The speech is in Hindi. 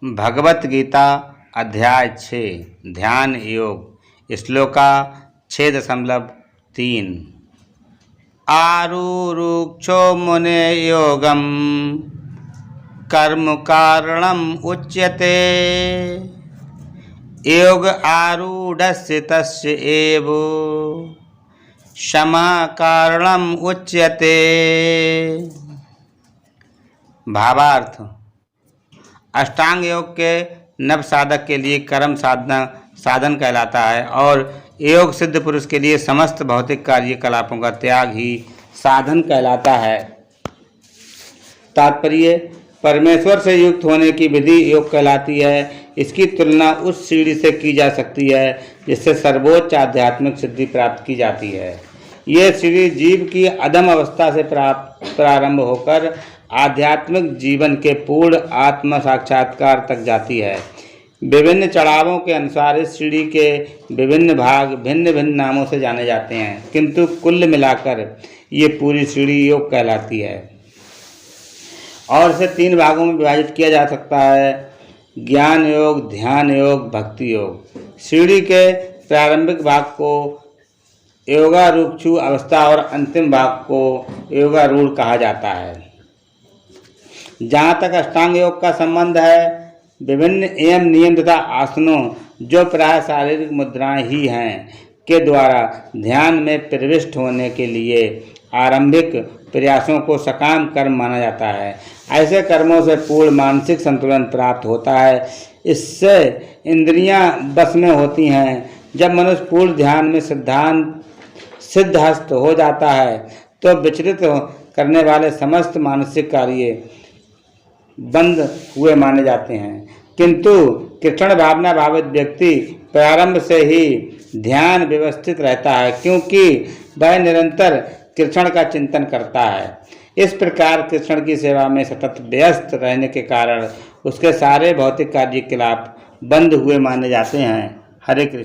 भगवत गीता अध्याय 6 ध्यान योग श्लोका 6.3 आरुरुक्षो मुने योगम कर्म कारणम उच्यते योग आरूढ़स्य तस्य एव क्षमा कारणम उच्यते। भावार्थ: अष्टांग योग के नव साधक के लिए कर्म साधन कहलाता है और योग सिद्ध पुरुष के लिए समस्त भौतिक कार्यकलापों का त्याग ही साधन कहलाता है। तात्पर्य: परमेश्वर से युक्त होने की विधि योग कहलाती है। इसकी तुलना उस सीढ़ी से की जा सकती है जिससे सर्वोच्च आध्यात्मिक सिद्धि प्राप्त की जाती है। यह सीढ़ी जीव की अधम अवस्था से प्रारंभ होकर आध्यात्मिक जीवन के पूर्ण आत्म साक्षात्कार तक जाती है। विभिन्न चढ़ावों के अनुसार इस सीढ़ी के विभिन्न भाग भिन्न भिन्न नामों से जाने जाते हैं, किंतु कुल मिलाकर ये पूरी सीढ़ी योग कहलाती है और इसे 3 भागों में विभाजित किया जा सकता है: ज्ञान योग, ध्यान योग, भक्ति योग। सीढ़ी के प्रारंभिक भाग को योगारूढ़ अवस्था और अंतिम भाग को योगारूढ़ कहा जाता है। जहाँ तक अष्टांग योग का संबंध है, विभिन्न एवं नियम तथा आसनों, जो प्राय शारीरिक मुद्राएं ही हैं, के द्वारा ध्यान में प्रविष्ट होने के लिए आरंभिक प्रयासों को सकाम कर्म माना जाता है। ऐसे कर्मों से पूर्ण मानसिक संतुलन प्राप्त होता है। इससे इंद्रियां बस में होती हैं। जब मनुष्य पूर्ण ध्यान में सिद्धहस्त हो जाता है तो विचलित करने वाले समस्त मानसिक कार्य बंद हुए माने जाते हैं। किंतु कृष्ण भावना भावित व्यक्ति प्रारंभ से ही ध्यान व्यवस्थित रहता है, क्योंकि वह निरंतर कृष्ण का चिंतन करता है। इस प्रकार कृष्ण की सेवा में सतत व्यस्त रहने के कारण उसके सारे भौतिक कार्यकलाप बंद हुए माने जाते हैं। हरे कृष्ण।